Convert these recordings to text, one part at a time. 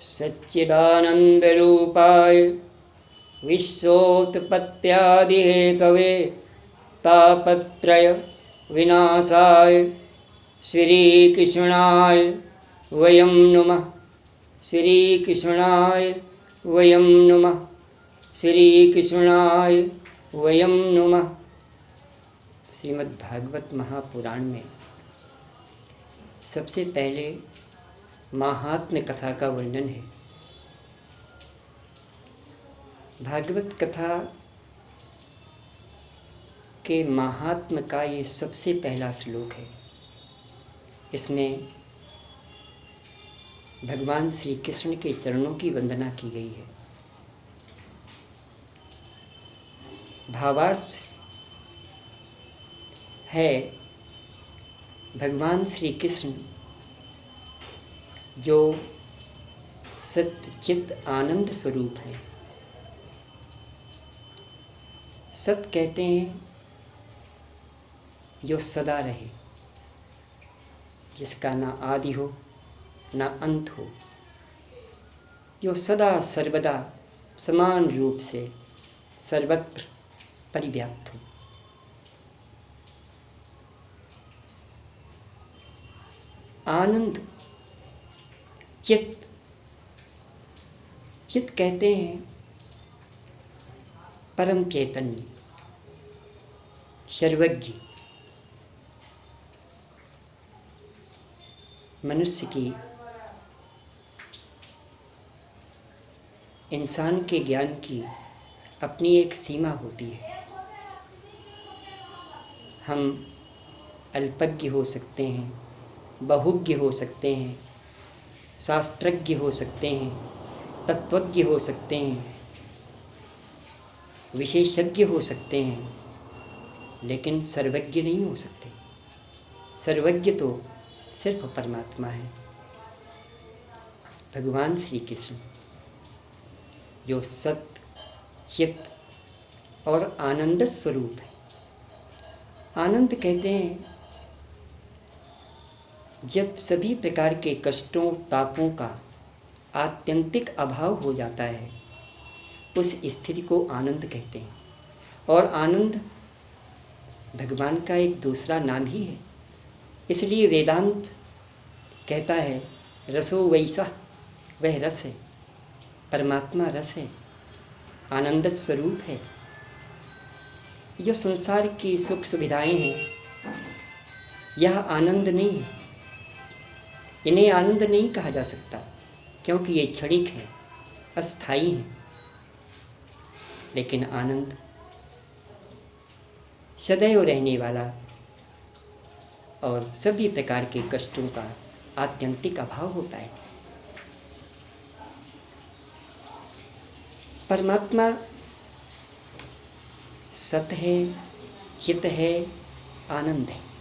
सच्चिदानन्दरूपाय विश्वोत्पत्त्यादिहेतवे तापत्रय विनाशाय श्रीकृष्णाय वयं नुमः। श्रीकृष्णाय वयं नुमः। श्रीकृष्णाय वयं नुमः। श्रीमद्भागवत महापुराण में सबसे पहले महात्म्य कथा का वर्णन है। भागवत कथा के महात्म्य का ये सबसे पहला श्लोक है। इसमें भगवान श्री कृष्ण के चरणों की वंदना की गई है। भावार्थ है भगवान श्री कृष्ण जो सत्य चित्त आनंद स्वरूप है। सत कहते हैं जो सदा रहे, जिसका ना आदि हो ना अंत हो, जो सदा सर्वदा समान रूप से सर्वत्र परिव्याप्त हो। आनंद चित्त, चित्त कहते हैं परम चैतन्य, सर्वज्ञ। मनुष्य की, इंसान के ज्ञान की अपनी एक सीमा होती है। हम अल्पज्ञ हो सकते हैं, बहुज्ञ हो सकते हैं, शास्त्रज्ञ हो सकते हैं, तत्वज्ञ हो सकते हैं, विशेषज्ञ हो सकते हैं, लेकिन सर्वज्ञ नहीं हो सकते। सर्वज्ञ तो सिर्फ परमात्मा है, भगवान श्री कृष्ण, जो सत्य चित्त और आनंद स्वरूप है। आनंद कहते हैं जब सभी प्रकार के कष्टों तापों का आत्यंतिक अभाव हो जाता है, उस स्थिति को आनंद कहते हैं। और आनंद भगवान का एक दूसरा नाम ही है। इसलिए वेदांत कहता है रसो वैसा, वह रस है, परमात्मा रस है, आनंद स्वरूप है। जो संसार की सुख सुविधाएं हैं, यह आनंद नहीं है। इन्हें आनंद नहीं कहा जा सकता, क्योंकि ये क्षणिक हैं, अस्थायी हैं। लेकिन आनंद सदैव रहने वाला और सभी प्रकार के कष्टों का आत्यंतिक अभाव होता है। परमात्मा सत है, चित है, आनंद है।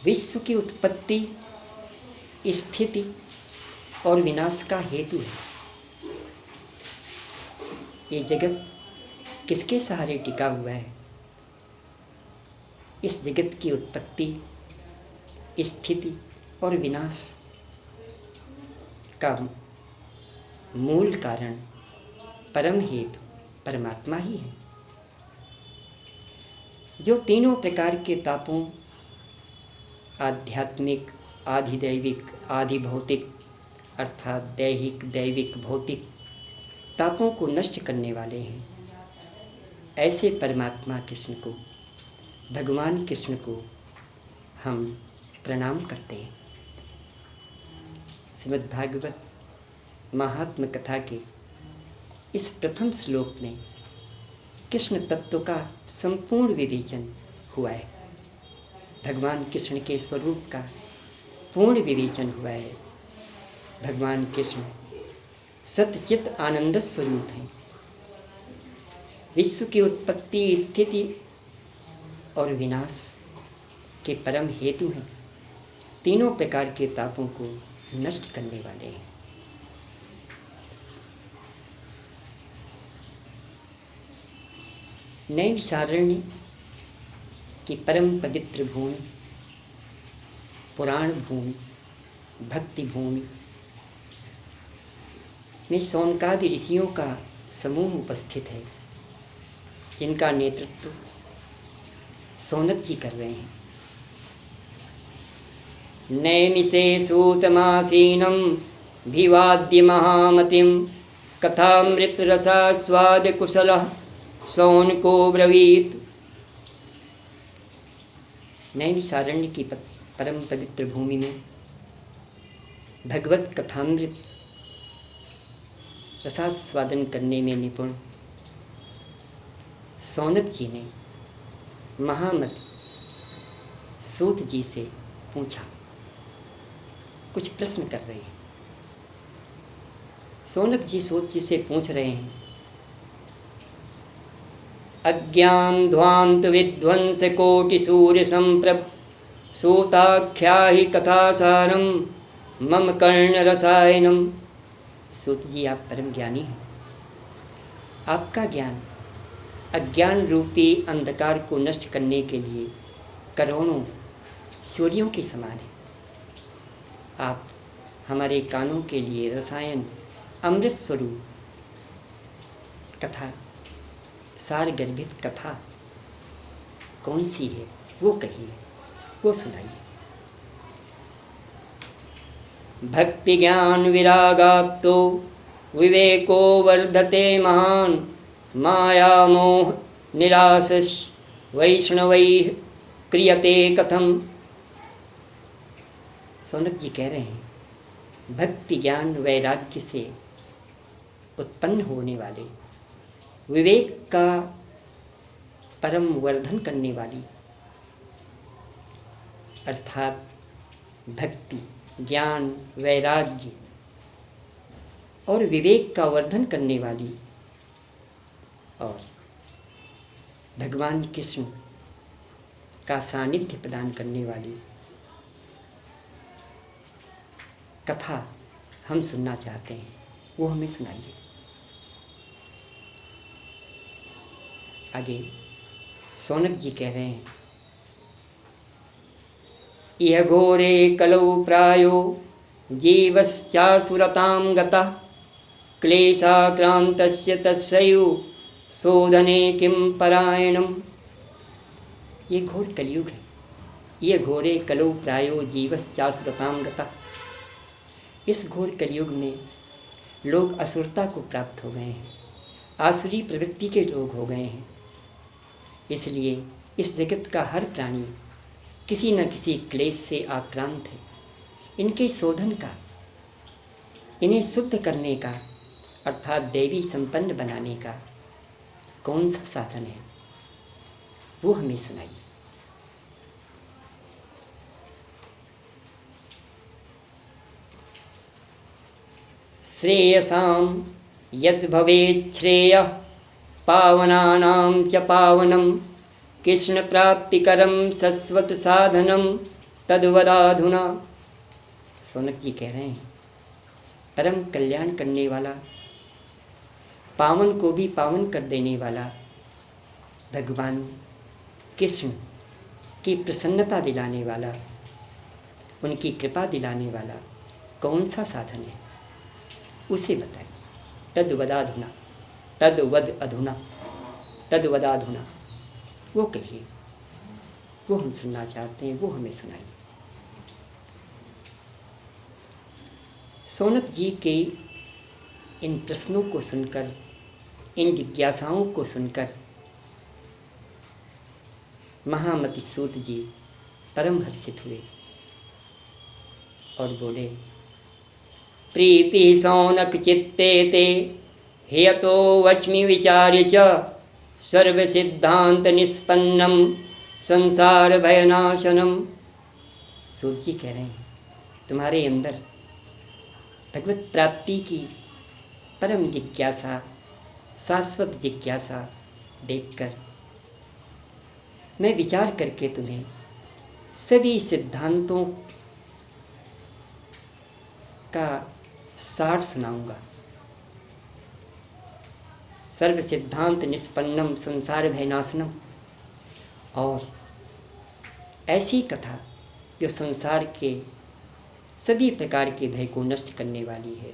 विश्व की उत्पत्ति, स्थिति और विनाश का हेतु है। ये जगत किसके सहारे टिका हुआ है? इस जगत की उत्पत्ति, स्थिति और विनाश का मूल कारण, परम हेतु परमात्मा ही है, जो तीनों प्रकार के तापों, आध्यात्मिक, आधिदैविक, आधिभौतिक अर्थात दैहिक, दैविक, भौतिक तापों को नष्ट करने वाले हैं। ऐसे परमात्मा कृष्ण को, भगवान कृष्ण को हम प्रणाम करते हैं। श्रीमद्भागवत महात्म्य कथा के इस प्रथम श्लोक में कृष्ण तत्व का संपूर्ण विवेचन हुआ है। भगवान कृष्ण के स्वरूप का पूर्ण विवेचन हुआ है। भगवान कृष्ण सत्यचित आनंद स्वरूप है। विश्व की उत्पत्ति, स्थिति और विनाश के परम हेतु हैं। तीनों प्रकार के तापों को नष्ट करने वाले हैं। नैमिषारण्य की परम पवित्र भूमि, पुराण भूमि, भक्ति भूमि, में शौनकादि ऋषियों का समूह उपस्थित है, जिनका नेतृत्व शौनक जी कर रहे हैं। नैमिषे सूतमासीनं भिवाद्य महामतिं कथामृत रसास्वाद कुशलः शौनको ब्रवीत। नैमिषारण्य की परम पवित्र भूमि में भगवत कथामृत रसास्वादन करने में निपुण शौनक जी ने महामति सूत जी से पूछा, कुछ प्रश्न कर रहे हैं। शौनक जी सूत जी से पूछ रहे हैं, अज्ञान ध्वांत विध्वंस कोटि सूर्य संप्रभ सूताख्याहि कथासारम मम कर्ण रसायनम। सूत जी, आप परम ज्ञानी हैं। आपका ज्ञान अज्ञान रूपी अंधकार को नष्ट करने के लिए करोड़ों सूर्यों के समान है। आप हमारे कानों के लिए रसायन अमृत स्वरूप कथा, सार गर्भित कथा कौन सी है वो कहिए, वो सुनाइए। भक्ति ज्ञान विरागाप्तो विवेको वर्धते महान माया मोह निराशश वैष्णवैः क्रियते कथम। शौनक जी कह रहे हैं, भक्ति ज्ञान वैराग्य से उत्पन्न होने वाले, विवेक का परम वर्धन करने वाली, अर्थात भक्ति ज्ञान वैराग्य और विवेक का वर्धन करने वाली और भगवान कृष्ण का सानिध्य प्रदान करने वाली कथा हम सुनना चाहते हैं, वो हमें सुनाइए। आगे शौनक जी कह रहे हैं, इह घोरे कलौ प्रायो जीवश्चासुरतां गतः क्लेशाक्रान्तस्य तस्यैव शोधने किं परायणम्। ये घोर कलयुग है। ये घोरे कलौ प्रायो जीवश्चासुरतां गतः। इस घोर कलयुग में लोग असुरता को प्राप्त हो गए हैं, आसुरी प्रवृत्ति के लोग हो गए हैं। इसलिए इस जगत का हर प्राणी किसी न किसी क्लेश से आक्रांत है। इनके शोधन का, इन्हें शुद्ध करने का अर्थात देवी संपन्न बनाने का कौन सा साधन है, वो हमें सुनाइए। श्रेयसां यद् भवेत् श्रेयः पावनानां च पावनं कृष्ण प्राप्तिकरं शश्वत साधनं तद्वदाधुना। शौनक जी कह रहे हैं, परम कल्याण करने वाला, पावन को भी पावन कर देने वाला भगवान कृष्ण की प्रसन्नता दिलाने वाला, उनकी कृपा दिलाने वाला कौन सा साधन है, उसे बताइए। तद्वदाधुना, तद्वद अधुना, तद्वदाधुना, वो कहिए, वो हम सुनना चाहते हैं, वो हमें सुनाइए। शौनक जी के इन प्रश्नों को सुनकर, इन जिज्ञासाओं को सुनकर महामति सूत जी परम हर्षित हुए और बोले, प्रीति शौनक चित्ते ते हेयतो वच्मि विचार्य च सर्व सिद्धांत निष्पन्नम संसार भयनाशनम। सूत जी कह रहे हैं, तुम्हारे अंदर भगवत प्राप्ति की परम जिज्ञासा, शाश्वत जिज्ञासा देखकर मैं विचार करके तुम्हें सभी सिद्धांतों का सार सुनाऊंगा। सर्व सिद्धांत निष्पन्नम संसार भयनाशनम, और ऐसी कथा जो संसार के सभी प्रकार के भय को नष्ट करने वाली है,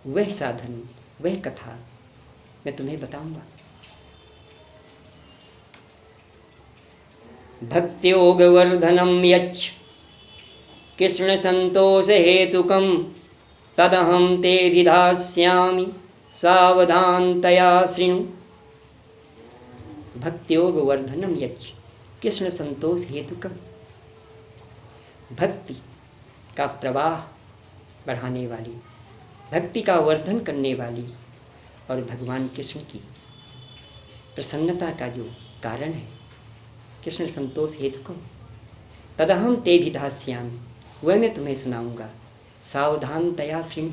वह साधन, वह कथा मैं तुम्हें बताऊंगा। भक्त्योगवर्धनम यच्छ कृष्ण संतोष हेतुकम तदहम ते विधास्यामि सावधानतया शृणु। भक्त्योगवर्धनम यच्छ कृष्ण संतोष हेतुकम, भक्ति का प्रवाह बढ़ाने वाली, भक्ति का वर्धन करने वाली और भगवान कृष्ण की प्रसन्नता का जो कारण है, कृष्ण संतोष हेतुकम तदहम ते विधास्यामि, वह मैं तुम्हें सुनाऊंगा। सावधानतया शृणु,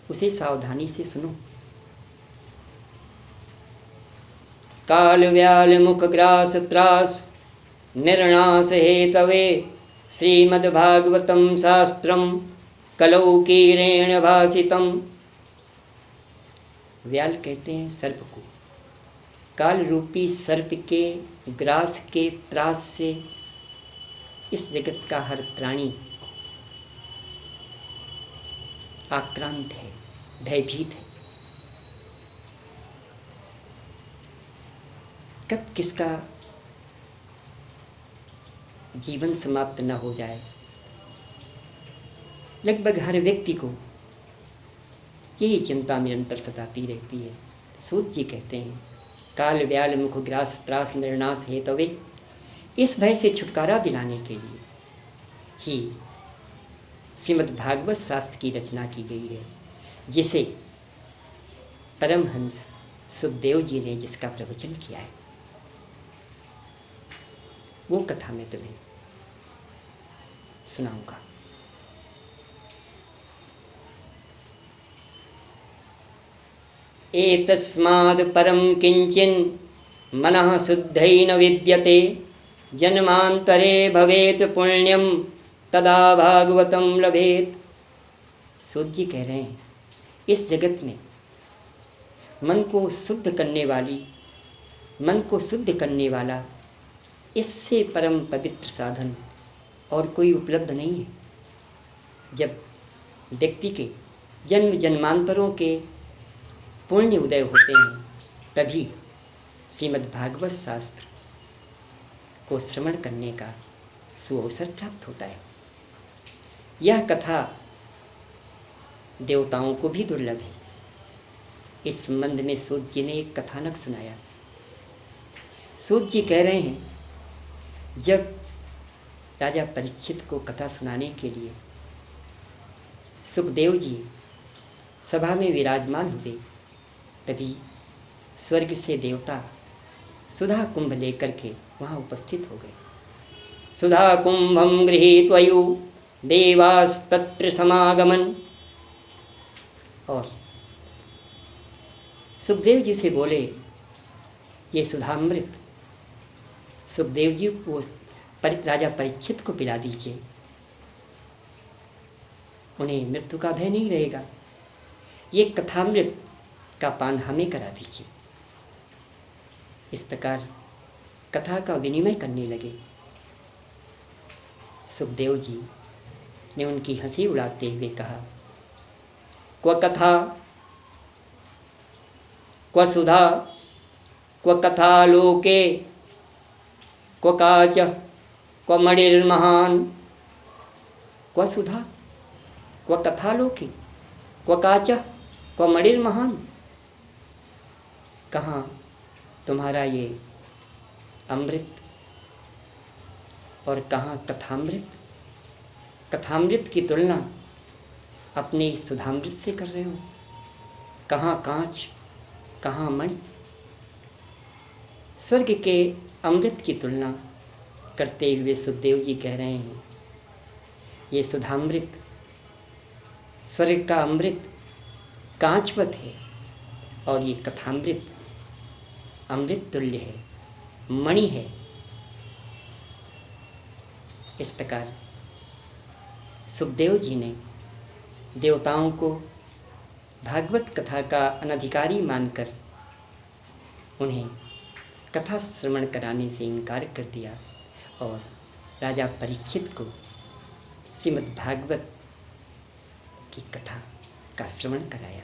उसे सावधानी से सुनो। काल व्याल मुख ग्रास त्रास निर्णास हेतवे श्रीमद्भागवतम शास्त्रम कलौ कीरेण भासितम। व्याल कहते हैं सर्प को, काल रूपी सर्प के ग्रास के त्रास से इस जगत का हर प्राणी आक्रांत है, भयभीत है। कब किसका जीवन समाप्त न हो जाए, लगभग हर व्यक्ति को यही चिंता निरंतर सताती रहती है। सूत जी कहते हैं काल व्याल मुख ग्रास त्रास निर्नाश हेतवे, इस भय से छुटकारा दिलाने के लिए ही श्रीमद् भागवत शास्त्र की रचना की गई है, जिसे परमहंस सुखदेव जी ने जिसका प्रवचन किया है, वो कथा मैं तुम्हें सुनाऊंगा। एतस्माद् परं किंचिन् मनः शुद्धैन विद्यते जन्मांतरे भवेत् पुण्यम तदा भागवतम लभेत। सूत जी कह रहे हैं इस जगत में मन को शुद्ध करने वाली, मन को शुद्ध करने वाला इससे परम पवित्र साधन और कोई उपलब्ध नहीं है। जब व्यक्ति के जन्म जन्मांतरों के पुण्य उदय होते हैं, तभी श्रीमद् भागवत शास्त्र को श्रवण करने का सुअवसर प्राप्त होता है। यह कथा देवताओं को भी दुर्लभ है। इस संबंध में सूत जी ने एक कथानक सुनाया। सूत जी कह रहे हैं जब राजा परीक्षित को कथा सुनाने के लिए सुखदेव जी सभा में विराजमान हुए, तभी स्वर्ग से देवता सुधा कुंभ लेकर के वहाँ उपस्थित हो गए। सुधा कुंभम गृहीत्वयु देवास्तत्र समागमन, और सुखदेव जी से बोले ये सुधामृत सुखदेव जी को राजा परीक्षित को पिला दीजिए, उन्हें मृत्यु का भय नहीं रहेगा। ये कथामृत का पान हमें करा दीजिए। इस प्रकार कथा का विनिमय करने लगे। सुखदेव जी ने उनकी हंसी उड़ाते हुए कहा, क्व कथा क्व सुधा क्व कथा लोके क्व काच क्व मणिर्महान। क्व सुधा क्व कथा लोके क्व काच क्व मणिर्महान। कहाँ तुम्हारा ये अमृत और कहाँ कथामृत। कथामृत की तुलना अपने इस सुधामृत से कर रहे हो। कहाँ कांच कहाँ मणि। स्वर्ग के अमृत की तुलना करते हुए सुखदेव जी कह रहे हैं ये सुधामृत, स्वर्ग का अमृत कांचवत है और ये कथामृत अमृत तुल्य है, मणि है। इस प्रकार सुखदेव जी ने देवताओं को भागवत कथा का अनधिकारी मानकर उन्हें कथा श्रवण कराने से इनकार कर दिया और राजा परीक्षित को श्रीमद् भागवत की कथा का श्रवण कराया।